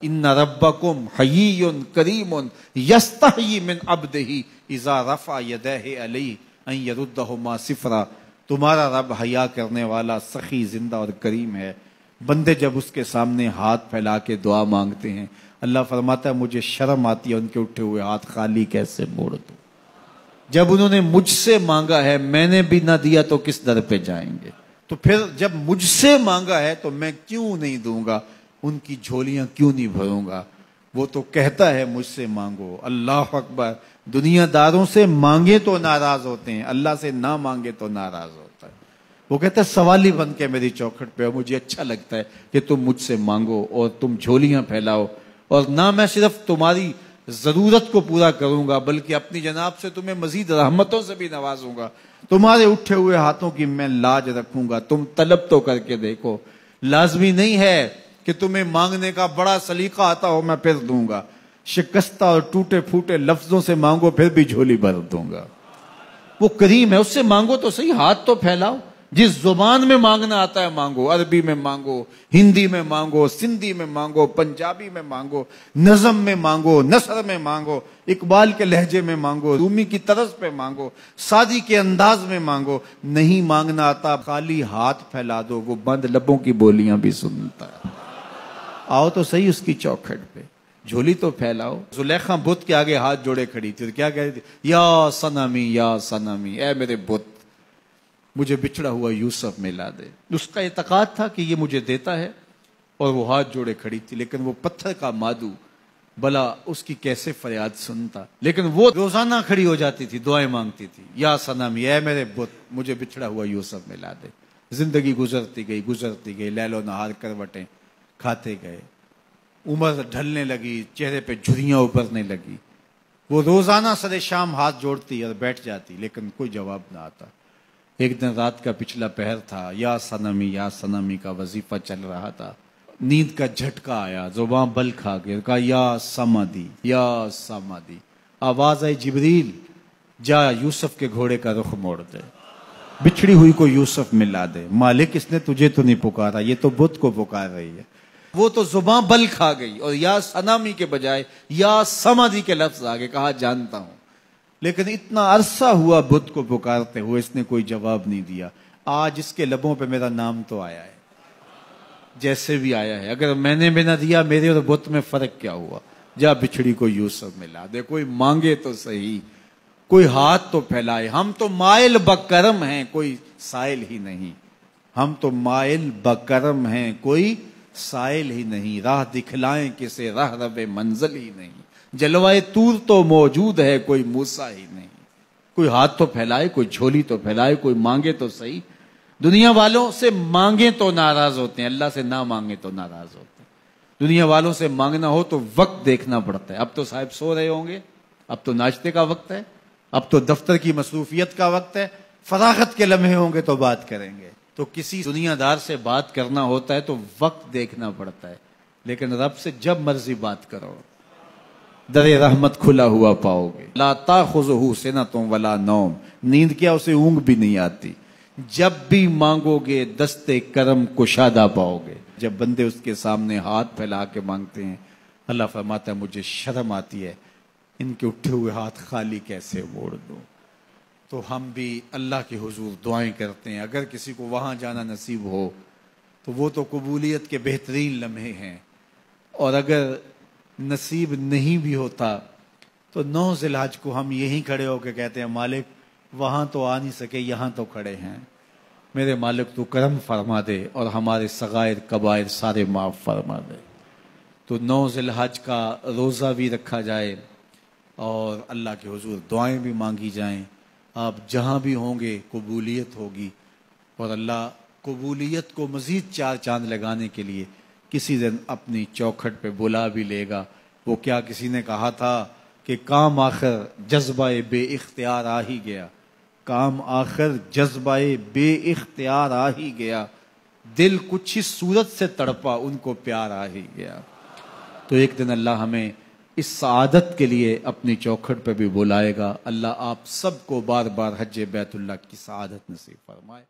ان ربکم حیی کریم یستحیی من عبدہ اذا رفع یدیہ علیہ ان یردہما صفرا. تمہارا رب حیا کرنے والا، سخی، زندہ اور کریم ہے. بندے جب اس کے سامنے ہاتھ پھیلا کے دعا مانگتے ہیں، اللہ فرماتا ہے مجھے شرم آتی ہے ان کے اٹھے ہوئے ہاتھ خالی کیسے موڑ دوں. جب انہوں نے مجھ سے مانگا ہے، میں نے بھی نہ دیا تو کس در پہ جائیں گے؟ تو پھر جب مجھ سے مانگا ہے تو میں کیوں نہیں دوں گا؟ ان کی جھولیاں کیوں نہیں بھروں گا؟ وہ تو کہتا ہے مجھ سے مانگو. اللہ اکبر. دنیا داروں سے مانگے تو ناراض ہوتے ہیں، اللہ سے نہ مانگے تو ناراض ہوتا ہے. وہ کہتا ہے سوالی بن کے میری چوکھٹ پہ، اور مجھے اچھا لگتا ہے کہ تم مجھ سے مانگو اور تم جھولیاں پھیلاؤ، اور نہ میں صرف تمہاری ضرورت کو پورا کروں گا بلکہ اپنی جناب سے تمہیں مزید رحمتوں سے بھی نوازوں گا. تمہارے اٹھے ہوئے ہاتھوں کی میں لاج رکھوں گا. تم طلب تو کر کے دیکھو. لازمی نہیں ہے کہ تمہیں مانگنے کا بڑا سلیقہ آتا ہو میں پھر دوں گا. شکستہ اور ٹوٹے پھوٹے لفظوں سے مانگو پھر بھی جھولی بھر دوں گا. وہ کریم ہے، اس سے مانگو تو صحیح، ہاتھ تو پھیلاؤ. جس زبان میں مانگنا آتا ہے مانگو. عربی میں مانگو، ہندی میں مانگو، سندھی میں مانگو، پنجابی میں مانگو، نظم میں مانگو، نثر میں مانگو، اقبال کے لہجے میں مانگو، رومی کی طرز پہ مانگو، سادی کے انداز میں مانگو. نہیں مانگنا آتا، خالی ہاتھ پھیلا دو، وہ بند لبوں کی بولیاں بھی سنتا ہے. آؤ تو صحیح اس کی چوکھٹ پہ، جھولی تو پھیلاؤ. زلیخا بت کے آگے ہاتھ جوڑے کھڑی تھی، کیا کہہ رہی تھی؟ یا صنمی، یا صنمی، اے میرے بت، مجھے بچھڑا ہوا یوسف ملا دے. اس کا اعتقاد تھا کہ یہ مجھے دیتا ہے، اور وہ ہاتھ جوڑے کھڑی تھی. لیکن وہ پتھر کا مادو، بلا اس کی کیسے فریاد سنتا. لیکن وہ روزانہ کھڑی ہو جاتی تھی، دعائیں مانگتی تھی، یا صنمی، اے میرے بت، مجھے بچھڑا ہوا یوسف ملا دے. زندگی گزرتی گئی، لیل و نہار کروٹیں کھاتے گئے. عمر ڈھلنے لگی، چہرے پہ جھریاں ابھرنے لگی. وہ روزانہ سر شام ہاتھ جوڑتی اور بیٹھ جاتی، لیکن کوئی جواب نہ آتا. ایک دن رات کا پچھلا پہر تھا، یا صنمی کا وظیفہ چل رہا تھا. نیند کا جھٹکا آیا، زباں بل کھا گیا، کہا یا سمادی، یا سمادی. آواز آئی جبریل، جا یوسف کے گھوڑے کا رخ موڑ دے، بچھڑی ہوئی کو یوسف ملا دے. مالک اس نے تجھے تو نہیں پکارا، یہ تو بت کو پکار رہی ہے. وہ تو زباں بل کھا گئی اور یا صنمی کے بجائے یا سمادی کے لفظ آگے. کہا جانتا ہوں، لیکن اتنا عرصہ ہوا بت کو پکارتے ہوئے، اس نے کوئی جواب نہیں دیا. آج اس کے لبوں پہ میرا نام تو آیا ہے، جیسے بھی آیا ہے. اگر میں نے بھی نہ دیا، میرے اور بت میں فرق کیا ہوا؟ جا بچھڑی کو یوسف ملا دے. کوئی مانگے تو صحیح، کوئی ہاتھ تو پھیلائے. ہم تو مائل بکرم ہیں، کوئی سائل ہی نہیں. ہم تو مائل بکرم ہیں، کوئی سائل ہی نہیں. راہ دکھلائیں کسے، راہ رب منزل ہی نہیں. جلوائے طور تو موجود ہے، کوئی موسیٰ ہی نہیں. کوئی ہاتھ تو پھیلائے، کوئی جھولی تو پھیلائے، کوئی مانگے تو صحیح. دنیا والوں سے مانگے تو ناراض ہوتے ہیں، اللہ سے نہ مانگے تو ناراض ہوتے ہیں. دنیا والوں سے مانگنا ہو تو وقت دیکھنا پڑتا ہے. اب تو صاحب سو رہے ہوں گے، اب تو ناشتے کا وقت ہے، اب تو دفتر کی مصروفیت کا وقت ہے، فراغت کے لمحے ہوں گے تو بات کریں گے. تو کسی دنیا دار سے بات کرنا ہوتا ہے تو وقت دیکھنا پڑتا ہے. لیکن رب سے جب مرضی بات کرو، در رحمت کھلا ہوا پاؤ گے. لا تاخذہ سنۃ ولا نوم، نیند کیا اسے اونگ بھی نہیں آتی. جب بھی مانگو گے دستے کرم کشادہ پاؤ گے. جب بندے اس کے سامنے ہاتھ پھیلا کے مانگتے ہیں، اللہ فرماتا ہے مجھے شرم آتی ہے ان کے اٹھے ہوئے ہاتھ خالی کیسے موڑ دوں. تو ہم بھی اللہ کے حضور دعائیں کرتے ہیں. اگر کسی کو وہاں جانا نصیب ہو تو وہ تو قبولیت کے بہترین لمحے ہیں. اور اگر نصیب نہیں بھی ہوتا تو 9 ذی الحج کو ہم یہیں کھڑے ہو کے کہتے ہیں مالک وہاں تو آ نہیں سکے، یہاں تو کھڑے ہیں، میرے مالک تو کرم فرما دے اور ہمارے صغائر کبائر سارے معاف فرما دے. تو 9 ذی الحج کا روزہ بھی رکھا جائے اور اللہ کے حضور دعائیں بھی مانگی جائیں. آپ جہاں بھی ہوں گے قبولیت ہوگی، اور اللہ قبولیت کو مزید 4 چاند لگانے کے لیے کسی دن اپنی چوکھٹ پہ بلا بھی لے گا. وہ کیا کسی نے کہا تھا کہ کام آخر جذبہ بے اختیار آ ہی گیا، کام آخر جذبہ بے اختیار آ ہی گیا، دل کچھ ہی صورت سے تڑپا ان کو پیار آ ہی گیا. تو ایک دن اللہ ہمیں اس سعادت کے لیے اپنی چوکھٹ پہ بھی بلائے گا. اللہ آپ سب کو بار بار حج بیت اللہ کی سعادت نصیب فرمائے.